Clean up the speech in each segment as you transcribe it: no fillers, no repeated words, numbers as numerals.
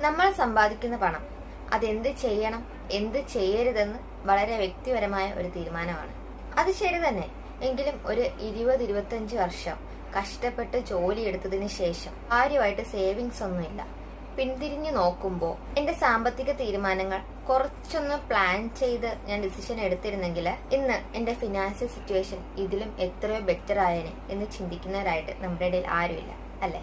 നമ്മൾ സമ്പാദിക്കുന്ന പണം അതെന്ത് ചെയ്യണം എന്ത് ചെയ്യരുതെന്ന് വളരെ വ്യക്തിപരമായ ഒരു തീരുമാനമാണ്. അത് ശരി തന്നെ. എങ്കിലും ഒരു 20-25 വർഷം കഷ്ടപ്പെട്ട് ജോലിയെടുത്തതിന് ശേഷം കാര്യമായിട്ട് സേവിങ്സ് ഒന്നുമില്ല. പിന്തിരിഞ്ഞു നോക്കുമ്പോൾ എന്റെ സാമ്പത്തിക തീരുമാനങ്ങൾ കുറച്ചൊന്ന് പ്ലാൻ ചെയ്ത് ഞാൻ ഡിസിഷൻ എടുത്തിരുന്നെങ്കിൽ ഇന്ന് എന്റെ ഫിനാൻഷ്യൽ സിറ്റുവേഷൻ ഇതിലും എത്രയോ ബെറ്റർ ആയേനെ എന്ന് ചിന്തിക്കുന്നവരായിട്ട് നമ്മുടെ ഇടയിൽ ആരുമില്ല, അല്ലേ?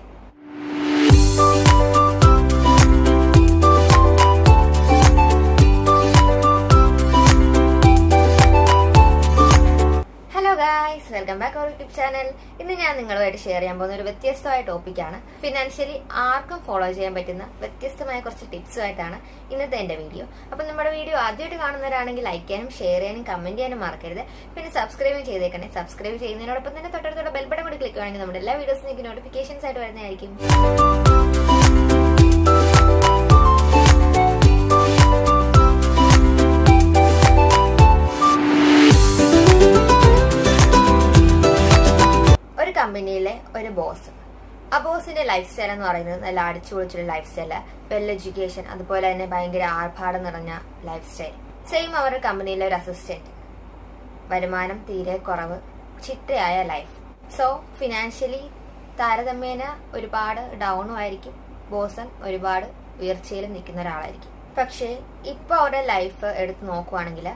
Guys, welcome back our YouTube channel. ഇന്ന് ഞാൻ നിങ്ങളുമായിട്ട് ഷെയർ ചെയ്യാൻ പോകുന്ന ഒരു വ്യത്യസ്തമായ ടോപ്പിക്കാണ്. ഫിനാൻഷ്യലി ആർക്കും ഫോളോ ചെയ്യാൻ പറ്റുന്ന വ്യത്യസ്തമായ കുറച്ച് ടിപ്സുമായിട്ടാണ് ഇന്നത്തെ എന്റെ വീഡിയോ. അപ്പൊ നമ്മുടെ വീഡിയോ ആദ്യമായിട്ട് കാണുന്നവരാണെങ്കിൽ ലൈക്ക് ചെയ്യാനും ഷെയർ ചെയ്യാനും കമന്റ് ചെയ്യാനും മറക്കരുത്. പിന്നെ സബ്സ്ക്രൈബ് ചെയ്തേക്കണേ. സബ്സ്ക്രൈബ് ചെയ്യുന്നതിനോടൊപ്പം തന്നെ തൊട്ടടുത്തുള്ള ബെൽ ബട്ടൺ കൂടി ക്ലിക്ക് ചെയ്യുകയാണെങ്കിൽ നമ്മുടെ എല്ലാ വീഡിയോസും നിങ്ങൾക്ക് നോട്ടിഫിക്കേഷൻസ് ആയിട്ട് വരുന്നതായിരിക്കും. കമ്പനിയിലെ ഒരു ബോസ്. ആ ബോസിന്റെ ലൈഫ് സ്റ്റൈൽ എന്ന് പറയുന്നത് നല്ല അടിച്ചു പൊളിച്ചൊരു ലൈഫ് സ്റ്റൈല്, വെൽ എഡ്യൂക്കേഷൻ, അതുപോലെ തന്നെ ഭയങ്കര ആർഭാടം നിറഞ്ഞ ലൈഫ് സ്റ്റൈൽ. സെയിം അവരുടെ കമ്പനിയിലെ ഒരു അസിസ്റ്റന്റ്, വരുമാനം തീരെ കുറവ്, ചിട്ടയായ ലൈഫ്. സോ ഫിനാൻഷ്യലി താരതമ്യേന ഒരുപാട് ഡൗണും ആയിരിക്കും. ബോസൻ ഒരുപാട് ഉയർച്ചയിൽ നിൽക്കുന്ന ഒരാളായിരിക്കും. പക്ഷേ ഇപ്പൊ അവരുടെ ലൈഫ് എടുത്ത് നോക്കുവാണെങ്കിൽ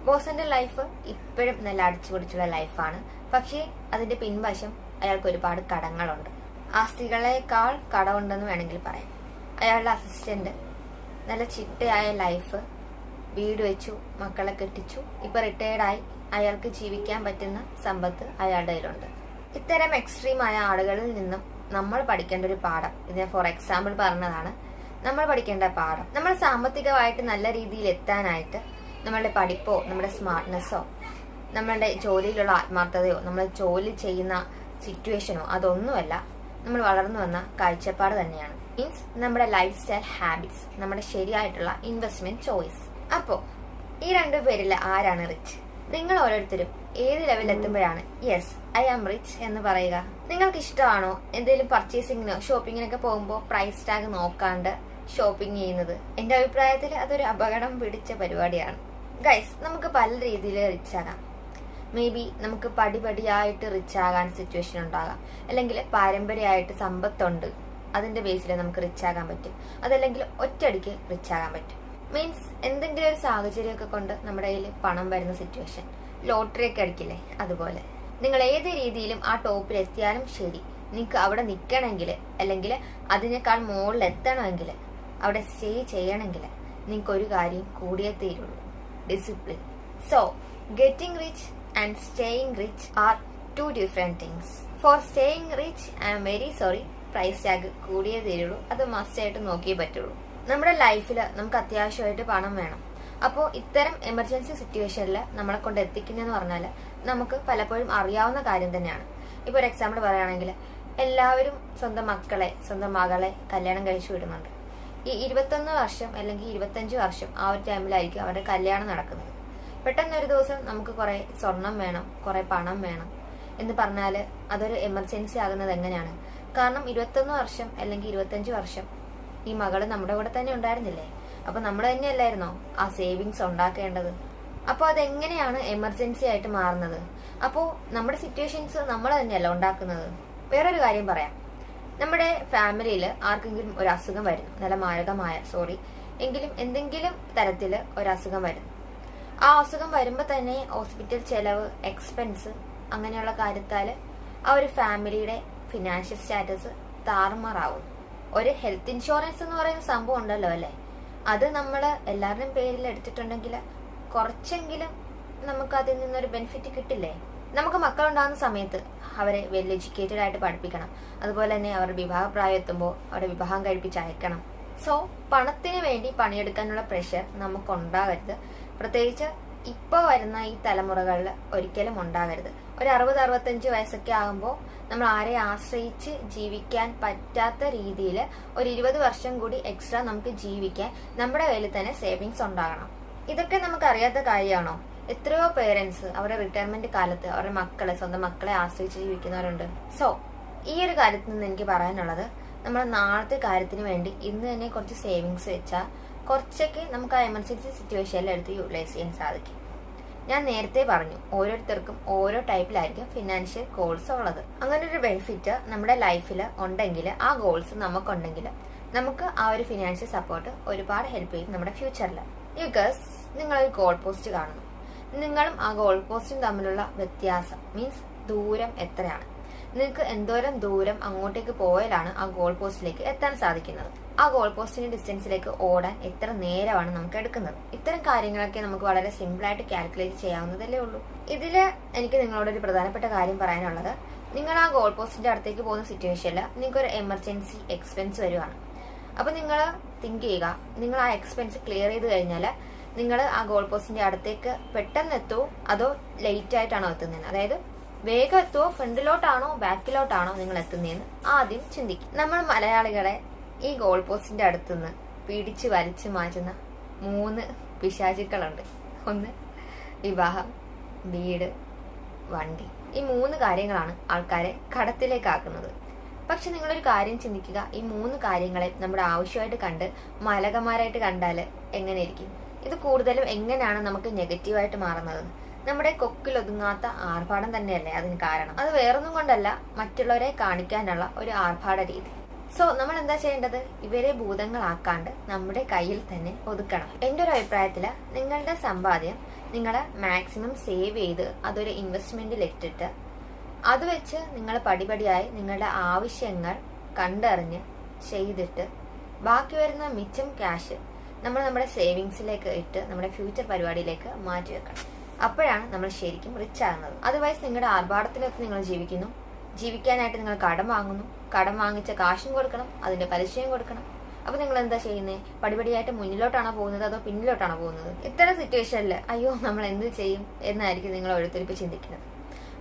ബോസന്റെ ലൈഫ് ഇപ്പോഴും നല്ല അടിച്ചുപൊടിച്ചുള്ള ലൈഫാണ്. പക്ഷേ അതിന്റെ പിൻവശം അയാൾക്ക് ഒരുപാട് കടങ്ങളുണ്ട്. ആസ്തികളെക്കാൾ കടമുണ്ടെന്ന് വേണമെങ്കിൽ പറയാം. അയാളുടെ അസിസ്റ്റന്റ് നല്ല ചിട്ടയായ ലൈഫ്, വീട് വെച്ചു, മക്കളെ കെട്ടിച്ചു, ഇപ്പൊ റിട്ടയർഡായി, അയാൾക്ക് ജീവിക്കാൻ പറ്റുന്ന സമ്പത്ത് അയാളുടെ കയ്യിലുണ്ട്. ഇത്തരം എക്സ്ട്രീമായ ആളുകളിൽ നിന്നും നമ്മൾ പഠിക്കേണ്ട ഒരു പാഠം, ഇതിനെ ഫോർ എക്സാമ്പിൾ പറഞ്ഞതാണ്. നമ്മൾ പഠിക്കേണ്ട പാഠം, നമ്മൾ സാമ്പത്തികമായിട്ട് നല്ല രീതിയിൽ എത്താനായിട്ട് നമ്മളുടെ പഠിപ്പോ നമ്മുടെ സ്മാർട്ട്നെസ്സോ നമ്മളുടെ ജോലിയിലുള്ള ആത്മാർത്ഥതയോ നമ്മൾ ജോലി ചെയ്യുന്ന സിറ്റുവേഷനോ അതൊന്നുമല്ല, നമ്മൾ വളർന്നു വന്ന കാഴ്ചപ്പാട് തന്നെയാണ്. മീൻസ് നമ്മുടെ ലൈഫ് സ്റ്റൈൽ ഹാബിറ്റ്സ്, നമ്മുടെ ശരിയായിട്ടുള്ള ഇൻവെസ്റ്റ്മെന്റ് ചോയ്സ്. അപ്പോ ഈ രണ്ടു പേരിൽ ആരാണ് റിച്ച്? നിങ്ങൾ ഓരോരുത്തരും ഏത് ലെവലിൽ എത്തുമ്പോഴാണ് യെസ് ഐ ആം റിച്ച് എന്ന് പറയുക? നിങ്ങൾക്ക് ഇഷ്ടമാണോ എന്തെങ്കിലും പർച്ചേസിങ്ങിനോ ഷോപ്പിങ്ങിനൊക്കെ പോകുമ്പോൾ പ്രൈസ് ടാഗ് നോക്കാണ്ട് ഷോപ്പിംഗ് ചെയ്യുന്നത്? എന്റെ അഭിപ്രായത്തിൽ അതൊരു അപകടം പിടിച്ച പരിപാടിയാണ്. ഗൈസ്, നമുക്ക് പല രീതിയിൽ റിച്ച് ആകാം. മേ ബി നമുക്ക് പടിപടിയായിട്ട് റിച്ച് ആകാൻ സിറ്റുവേഷൻ ഉണ്ടാകാം. അല്ലെങ്കിൽ പാരമ്പര്യമായിട്ട് സമ്പത്തുണ്ട്, അതിന്റെ ബേസിൽ നമുക്ക് റിച്ച് ആകാൻ പറ്റും. അതല്ലെങ്കിൽ ഒറ്റയടിക്ക് റിച്ച് ആകാൻ പറ്റും. മീൻസ് എന്തെങ്കിലും ഒരു സാഹചര്യമൊക്കെ കൊണ്ട് നമ്മുടെ കയ്യിൽ പണം വരുന്ന സിറ്റുവേഷൻ, ലോട്ടറി ഒക്കെ അടിക്കില്ലേ, അതുപോലെ. നിങ്ങൾ ഏത് രീതിയിലും ആ ടോപ്പിൽ എത്തിയാലും ശരി, നിങ്ങൾക്ക് അവിടെ നിൽക്കണമെങ്കിൽ അല്ലെങ്കിൽ അതിനേക്കാൾ മുകളിൽ എത്തണമെങ്കിൽ, അവിടെ സ്റ്റേ ചെയ്യണമെങ്കിൽ നിങ്ങൾക്ക് ഒരു കാര്യം കൂടിയേ തീരുള്ളൂ: discipline. So getting rich and staying rich are two different things. For staying rich, I am very sorry, price tag കൂടിയേ തീരുള്ളൂ. അത് മസ്റ്റ് ആയിട്ട് നോക്കിയേ പറ്റുള്ളൂ. നമ്മുടെ ലൈഫിൽ നമുക്ക് അത്യാവശ്യമായിട്ട് പണം വേണം. അപ്പോൾ ഇത്തരം എമർജൻസി സിറ്റുവേഷനിൽ നമ്മളെ കൊണ്ട് എത്തിക്കുന്നതെന്ന് പറഞ്ഞാൽ നമുക്ക് പലപ്പോഴും അറിയാവുന്ന കാര്യം തന്നെയാണ്. ഇപ്പോൾ ഒരു എക്സാമ്പിൾ പറയുകയാണെങ്കിൽ, എല്ലാവരും സ്വന്തം മക്കളെ, സ്വന്തം മകളെ കല്യാണം കഴിച്ചു വിടുന്നുണ്ട്. ഈ 21 വർഷം അല്ലെങ്കിൽ 25 വർഷം ആ ഒരു ടൈമിലായിരിക്കും അവരുടെ കല്യാണം നടക്കുന്നത്. പെട്ടെന്ന് ഒരു ദിവസം നമുക്ക് കുറെ സ്വർണം വേണം, കുറെ പണം വേണം എന്ന് പറഞ്ഞാൽ അതൊരു എമർജൻസി ആകുന്നത് എങ്ങനെയാണ്? കാരണം 21 വർഷം അല്ലെങ്കിൽ 25 വർഷം ഈ മകള് നമ്മുടെ കൂടെ തന്നെ ഉണ്ടായിരുന്നില്ലേ? അപ്പൊ നമ്മൾ തന്നെയല്ലായിരുന്നോ ആ സേവിങ്സ് ഉണ്ടാക്കേണ്ടത്? അപ്പൊ അതെങ്ങനെയാണ് എമർജൻസി ആയിട്ട് മാറുന്നത്? അപ്പോ നമ്മുടെ സിറ്റുവേഷൻസ് നമ്മൾ തന്നെയല്ല ഉണ്ടാക്കുന്നത്. വേറൊരു കാര്യം പറയാം. നമ്മുടെ ഫാമിലിയിൽ ആർക്കെങ്കിലും ഒരു അസുഖം വരുന്നു, നല്ല മാരകമായ എങ്കിലും എന്തെങ്കിലും തരത്തില് ഒരു അസുഖം വരുന്നു. ആ അസുഖം വരുമ്പോ തന്നെ ഹോസ്പിറ്റൽ ചെലവ്, എക്സ്പെൻസ്, അങ്ങനെയുള്ള കാര്യത്താല് ആ ഒരു ഫാമിലിയുടെ ഫിനാൻഷ്യൽ സ്റ്റാറ്റസ് താറുമാറാവും. ഒരു ഹെൽത്ത് ഇൻഷുറൻസ് എന്ന് പറയുന്ന സംഭവം ഉണ്ടല്ലോ, അല്ലെ? അത് നമ്മൾ എല്ലാവരുടെയും പേരിൽ എടുത്തിട്ടുണ്ടെങ്കിൽ കുറച്ചെങ്കിലും നമുക്ക് അതിൽ നിന്നൊരു ബെനിഫിറ്റ് കിട്ടില്ലേ? നമുക്ക് മക്കളുണ്ടാകുന്ന സമയത്ത് അവരെ വെൽ എഡ്യൂക്കേറ്റഡ് ആയിട്ട് പഠിപ്പിക്കണം. അതുപോലെ തന്നെ അവരുടെ വിവാഹപ്രായം എത്തുമ്പോൾ അവരെ വിവാഹം കഴിപ്പിച്ച് അയക്കണം. സോ പണത്തിന് വേണ്ടി പണിയെടുക്കാനുള്ള പ്രഷർ നമുക്കുണ്ടാകരുത്. പ്രത്യേകിച്ച് ഇപ്പൊ വരുന്ന ഈ തലമുറകളിൽ ഒരിക്കലും ഉണ്ടാകരുത്. ഒരു 60-65 വയസ്സൊക്കെ ആകുമ്പോൾ നമ്മൾ ആരെ ആശ്രയിച്ച് ജീവിക്കാൻ പറ്റാത്ത രീതിയിൽ ഒരു 20 വർഷം കൂടി എക്സ്ട്രാ നമുക്ക് ജീവിക്കാൻ നമ്മുടെ കയ്യിൽ തന്നെ സേവിങ്സ് ഉണ്ടാകണം. ഇതൊക്കെ നമുക്ക് അറിയാത്ത കാര്യമാണോ? എത്രയോ പേരൻസ് അവരുടെ റിട്ടയർമെന്റ് കാലത്ത് അവരുടെ മക്കളെ, സ്വന്തം മക്കളെ ആശ്രയിച്ച് ജീവിക്കുന്നവരുണ്ട്. സോ ഈ ഒരു കാര്യത്തിൽ നിന്ന് എനിക്ക് പറയാനുള്ളത്, നമ്മൾ നാളത്തെ കാര്യത്തിന് വേണ്ടി ഇന്ന് തന്നെ കുറച്ച് സേവിങ്സ് വെച്ചാൽ കുറച്ചൊക്കെ നമുക്ക് ആ എമർജൻസി സിറ്റുവേഷനിൽ എടുത്ത് യൂട്ടിലൈസ് ചെയ്യാൻ സാധിക്കും. ഞാൻ നേരത്തെ പറഞ്ഞു, ഓരോരുത്തർക്കും ഓരോ ടൈപ്പിലായിരിക്കും ഫിനാൻഷ്യൽ ഗോൾസ് ഉള്ളത്. അങ്ങനെ ഒരു ബെനിഫിറ്റ് നമ്മുടെ ലൈഫിൽ ഉണ്ടെങ്കിൽ, ആ ഗോൾസ് നമുക്കുണ്ടെങ്കിൽ, നമുക്ക് ആ ഒരു ഫിനാൻഷ്യൽ സപ്പോർട്ട് ഒരുപാട് ഹെൽപ്പ് ചെയ്യും നമ്മുടെ ഫ്യൂച്ചറിൽ. യു ഗസ്, നിങ്ങളൊരു ഗോൾ പോസ്റ്റ് കാണുന്നു. നിങ്ങളും ആ ഗോൾ പോസ്റ്റും തമ്മിലുള്ള വ്യത്യാസം മീൻസ് ദൂരം എത്രയാണ്, നിങ്ങൾക്ക് എന്തോരം ദൂരം അങ്ങോട്ടേക്ക് പോയാലാണ് ആ ഗോൾ പോസ്റ്റിലേക്ക് എത്താൻ സാധിക്കുന്നത്, ആ ഗോൾ പോസ്റ്റിന്റെ ഡിസ്റ്റൻസിലേക്ക് ഓടാൻ എത്ര നേരമാണ് നമുക്ക് എടുക്കുന്നത്. ഇത്തരം കാര്യങ്ങളൊക്കെ നമുക്ക് വളരെ സിമ്പിളായിട്ട് കാൽക്കുലേറ്റ് ചെയ്യാവുന്നതല്ലേ ഉള്ളൂ. ഇതില് എനിക്ക് നിങ്ങളോടൊരു പ്രധാനപ്പെട്ട കാര്യം പറയാനുള്ളത്, നിങ്ങൾ ആ ഗോൾ പോസ്റ്റിന്റെ അടുത്തേക്ക് പോകുന്ന സിറ്റുവേഷനിൽ നിങ്ങൾക്കൊരു എമർജൻസി എക്സ്പെൻസ് വരുവാണ്. അപ്പൊ നിങ്ങൾ തിങ്ക് ചെയ്യുക, നിങ്ങൾ ആ എക്സ്പെൻസ് ക്ലിയർ ചെയ്ത് കഴിഞ്ഞാൽ നിങ്ങൾ ആ ഗോൾ പോസ്റ്റിന്റെ അടുത്തേക്ക് പെട്ടെന്ന് എത്തുമോ അതോ ലേറ്റ് ആയിട്ടാണോ എത്തുന്നത്, അതായത് വേഗം എത്തുമോ ഫ്രണ്ടിലോട്ടാണോ ബാക്കിലോട്ടാണോ നിങ്ങൾ എത്തുന്നതെന്ന് ആദ്യം ചിന്തിക്കും. നമ്മൾ മലയാളികളെ ഈ ഗോൾ പോസ്റ്റിന്റെ അടുത്തുനിന്ന് പിടിച്ചു വലിച്ചു മാറ്റുന്ന 3 പിശാചുക്കളുണ്ട്. ഒന്ന് വിവാഹം, വീട്, വണ്ടി. ഈ 3 കാര്യങ്ങളാണ് ആൾക്കാരെ കടത്തിലേക്കാക്കുന്നത്. പക്ഷെ നിങ്ങളൊരു കാര്യം ചിന്തിക്കുക, ഈ 3 കാര്യങ്ങളെ നമ്മുടെ ആവശ്യമായിട്ട് കണ്ട് മലകമാരായിട്ട് കണ്ടാൽ എങ്ങനെയിരിക്കും? ഇത് കൂടുതലും എങ്ങനെയാണ് നമുക്ക് നെഗറ്റീവായിട്ട് മാറുന്നത്? നമ്മുടെ കൊക്കിലൊതുങ്ങാത്ത ആർഭാടം തന്നെയല്ലേ അതിന് കാരണം. അത് വേറൊന്നും കൊണ്ടല്ല, മറ്റുള്ളവരെ കാണിക്കാനുള്ള ഒരു ആർഭാട രീതി. സോ നമ്മൾ എന്താ ചെയ്യേണ്ടത്? ഇവരെ ഭൂതങ്ങളാക്കാണ്ട് നമ്മുടെ കയ്യിൽ തന്നെ ഒതുക്കണം. എൻ്റെ ഒരു അഭിപ്രായത്തില് നിങ്ങളുടെ സമ്പാദ്യം നിങ്ങൾ മാക്സിമം സേവ് ചെയ്ത് അതൊരു ഇൻവെസ്റ്റ്മെന്റിൽ ഇട്ടിട്ട് അത് വെച്ച് നിങ്ങൾ പടിപടിയായി നിങ്ങളുടെ ആവശ്യങ്ങൾ കണ്ടറിഞ്ഞ് ചെയ്തിട്ട് ബാക്കി വരുന്ന മിച്ചം ക്യാഷ് നമ്മൾ നമ്മുടെ സേവിങ്സിലേക്ക് ഇട്ട് നമ്മുടെ ഫ്യൂച്ചർ പരിപാടിയിലേക്ക് മാറ്റി വെക്കണം. അപ്പോഴാണ് നമ്മൾ ശരിക്കും റിച്ച് ആകുന്നത്. അതർവൈസ് നിങ്ങളുടെ ആർഭാടത്തിലൊക്കെ നിങ്ങൾ ജീവിക്കുന്നു, ജീവിക്കാനായിട്ട് നിങ്ങൾ കടം വാങ്ങുന്നു, കടം വാങ്ങിച്ച കാശും കൊടുക്കണം, അതിന്റെ പലിശയും കൊടുക്കണം. അപ്പൊ നിങ്ങൾ എന്താ ചെയ്യുന്നത്? പടിപടിയായിട്ട് മുന്നിലോട്ടാണോ പോകുന്നത് അതോ പിന്നിലോട്ടാണോ പോകുന്നത്? ഇത്തരം സിറ്റുവേഷനിൽ അയ്യോ നമ്മൾ എന്ത് ചെയ്യും എന്നായിരിക്കും നിങ്ങൾ ഓരോരുത്തരിപ്പ് ചിന്തിക്കുന്നത്.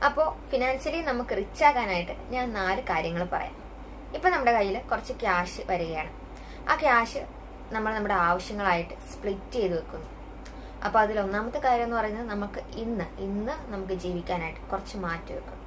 അപ്പോൾ ഫിനാൻഷ്യലി നമുക്ക് റിച്ച് ആകാനായിട്ട് ഞാൻ 4 കാര്യങ്ങൾ പറയാം. ഇപ്പൊ നമ്മുടെ കയ്യിൽ കുറച്ച് ക്യാഷ് വരികയാണ്. ആ ക്യാഷ് നമ്മൾ നമ്മുടെ ആവശ്യങ്ങളായിട്ട് സ്പ്ലിറ്റ് ചെയ്ത് വെക്കുന്നു. അപ്പൊ അതിൽ ഒന്നാമത്തെ കാര്യം എന്ന് പറയുന്നത്, നമുക്ക് ഇന്ന് നമുക്ക് ജീവിക്കാനായിട്ട് കുറച്ച് മാറ്റി വെക്കും.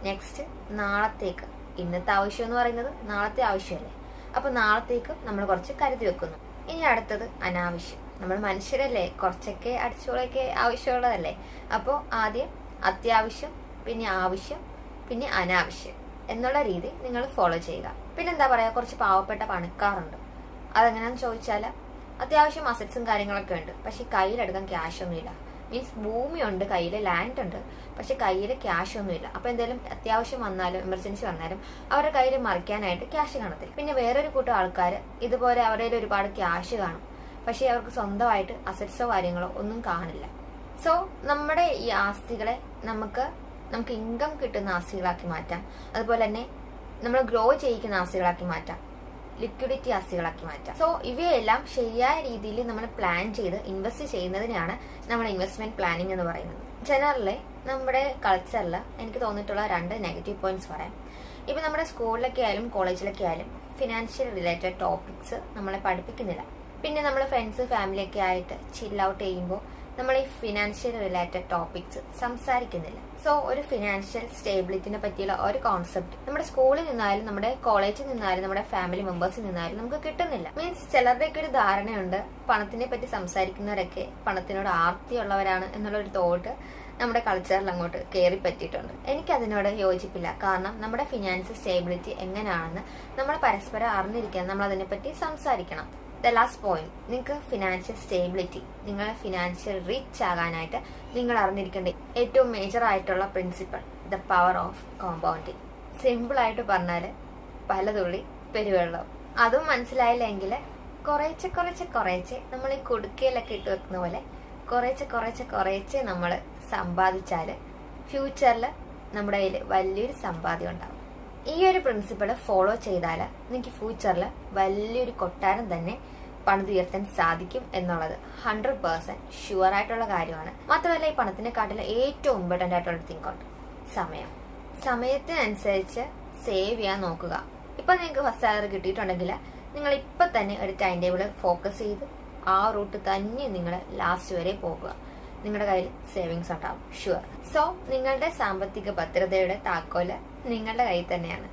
നെക്സ്റ്റ് നാളത്തേക്ക്, ഇന്നത്തെ ആവശ്യം എന്ന് പറയുന്നത് നാളത്തെ ആവശ്യമല്ലേ, അപ്പൊ നാളത്തേക്ക് നമ്മൾ കുറച്ച് കരുതി വെക്കുന്നു. ഇനി അടുത്തത് അനാവശ്യം. നമ്മൾ മനുഷ്യരല്ലേ, കുറച്ചൊക്കെ അടിച്ചുകളൊക്കെ ആവശ്യമുള്ളതല്ലേ. അപ്പോൾ ആദ്യം അത്യാവശ്യം, പിന്നെ ആവശ്യം, പിന്നെ അനാവശ്യം എന്നുള്ള രീതി നിങ്ങൾ ഫോളോ ചെയ്യുക. പിന്നെ എന്താ പറയാ, കുറച്ച് പാവപ്പെട്ട പണക്കാരുണ്ട്. അതെങ്ങനെയാന്ന് ചോദിച്ചാൽ, അത്യാവശ്യം അസറ്റ്സും കാര്യങ്ങളൊക്കെ ഉണ്ട്, പക്ഷെ കയ്യിലെടുക്കാൻ ക്യാഷ് ഒന്നുമില്ല. മീൻസ് ഭൂമിയുണ്ട്, കയ്യിൽ ലാൻഡ് ഉണ്ട്, പക്ഷെ കയ്യിൽ ക്യാഷ് ഒന്നുമില്ല. അപ്പൊ എന്തെങ്കിലും അത്യാവശ്യം വന്നാലും എമർജൻസി വന്നാലും അവരുടെ കയ്യിൽ മറിക്കാനായിട്ട് ക്യാഷ് കാണത്തില്ല. പിന്നെ വേറൊരു കൂട്ടം ആൾക്കാർ ഇതുപോലെ അവരുടെ ഒരുപാട് ക്യാഷ് കാണും, പക്ഷെ അവർക്ക് സ്വന്തമായിട്ട് അസറ്റ്സോ കാര്യങ്ങളോ ഒന്നും കാണില്ല. സോ നമ്മുടെ ഈ ആസ്തികളെ നമുക്ക് ഇൻകം കിട്ടുന്ന ആസ്തികളാക്കി മാറ്റാം. അതുപോലെ തന്നെ നമ്മൾ ഗ്രോ ചെയ്യിക്കുന്ന ആസ്തികളാക്കി മാറ്റാം, ലിക്വിഡിറ്റി ആസ്തികളാക്കി മാറ്റാം. സോ ഇവയെല്ലാം ശരിയായ രീതിയിൽ നമ്മൾ പ്ലാൻ ചെയ്ത് ഇൻവെസ്റ്റ് ചെയ്യുന്നതിനാണ് നമ്മൾ ഇൻവെസ്റ്റ്മെന്റ് പ്ലാനിങ് എന്ന് പറയുന്നത്. ജനറലി നമ്മുടെ കൾച്ചറിൽ എനിക്ക് തോന്നിയിട്ടുള്ള 2 നെഗറ്റീവ് പോയിന്റ്സ് പറയാം. ഇപ്പൊ നമ്മുടെ സ്കൂളിലൊക്കെ ആയാലും കോളേജിലൊക്കെ ആയാലും ഫിനാൻഷ്യൽ റിലേറ്റഡ് ടോപ്പിക്സ് നമ്മളെ പഠിപ്പിക്കുന്നില്ല. പിന്നെ നമ്മൾ ഫ്രണ്ട്സ് ഫാമിലിയൊക്കെ ആയിട്ട് ചിൽ ഔട്ട് ചെയ്യുമ്പോൾ നമ്മൾ ഈ ഫിനാൻഷ്യൽ റിലേറ്റഡ് ടോപ്പിക്സ് സംസാരിക്കുന്നില്ല. സോ ഒരു ഫിനാൻഷ്യൽ സ്റ്റേബിലിറ്റിനെ പറ്റിയുള്ള ഒരു കോൺസെപ്റ്റ് നമ്മുടെ സ്കൂളിൽ നിന്നായാലും നമ്മുടെ കോളേജിൽ നിന്നായാലും നമ്മുടെ ഫാമിലി മെമ്പേഴ്സിൽ നിന്നായാലും നമുക്ക് കിട്ടുന്നില്ല. മീൻസ് ചിലരുടെയൊക്കെ ഒരു ധാരണയുണ്ട്, പണത്തിനെ പറ്റി സംസാരിക്കുന്നവരൊക്കെ പണത്തിനോട് ആർത്തിയുള്ളവരാണ് എന്നുള്ള ഒരു തോട്ട് നമ്മുടെ കൾച്ചറിൽ അങ്ങോട്ട് കയറി പറ്റിയിട്ടുണ്ട്. എനിക്ക് അതിനോട് യോജിപ്പില്ല. കാരണം നമ്മുടെ ഫിനാൻഷ്യൽ സ്റ്റേബിലിറ്റി എങ്ങനെയാണെന്ന് നമ്മൾ പരസ്പരം അറിഞ്ഞിരിക്കാൻ നമ്മൾ അതിനെപ്പറ്റി സംസാരിക്കണം. ദ ലാസ്റ്റ് പോയിന്റ്, നിങ്ങൾക്ക് ഫിനാൻഷ്യൽ സ്റ്റേബിലിറ്റി, നിങ്ങൾ ഫിനാൻഷ്യൽ റിച്ച് ആകാനായിട്ട് നിങ്ങൾ അറിഞ്ഞിരിക്കേണ്ട ഏറ്റവും മേജർ ആയിട്ടുള്ള principle, the power of compounding. Simple ആയിട്ട് പറഞ്ഞാൽ പലതുള്ളി പെരുവെള്ളം. അതും മനസ്സിലായില്ലെങ്കിൽ കുറേശ്ശെ നമ്മൾ ഈ കുടുക്കയിലൊക്കെ ഇട്ട് വെക്കുന്ന പോലെ കുറേശ്ശെ നമ്മൾ സമ്പാദിച്ചാൽ ഫ്യൂച്ചറിൽ നമ്മുടെ കയ്യിൽ വലിയൊരു സമ്പാദ്യം ഉണ്ടാവും. ഈ ഒരു പ്രിൻസിപ്പിൾ ഫോളോ ചെയ്താൽ നിങ്ങൾക്ക് ഫ്യൂച്ചറിൽ വലിയൊരു കൊട്ടാരം തന്നെ പണിതുയർത്താൻ സാധിക്കും എന്നുള്ളത് 100% ഷുവർ ആയിട്ടുള്ള കാര്യമാണ്. മാത്രമല്ല ഈ പണത്തിനെക്കാട്ടിൽ ഏറ്റവും ഇമ്പോർട്ടൻ്റ് ആയിട്ടുള്ള തിങ്ക് ഉണ്ട് സമയത്തിനനുസരിച്ച് സേവ് ചെയ്യാൻ നോക്കുക. ഇപ്പൊ നിങ്ങൾക്ക് ഫസ്റ്റ് സാലറി കിട്ടിയിട്ടുണ്ടെങ്കിൽ നിങ്ങൾ ഇപ്പൊ തന്നെ ഒരു ടൈം ടേബിൾ ഫോക്കസ് ചെയ്ത് ആ റൂട്ട് തന്നെ നിങ്ങൾ ലാസ്റ്റ് വരെ പോകുക. നിങ്ങളുടെ കയ്യിൽ സേവിങ്സ് ഉണ്ടാവും ഷുവർ. സോ നിങ്ങളുടെ സാമ്പത്തിക ഭദ്രതയുടെ താക്കോല് നിങ്ങളുടെ കയ്യിൽ തന്നെയാണ്.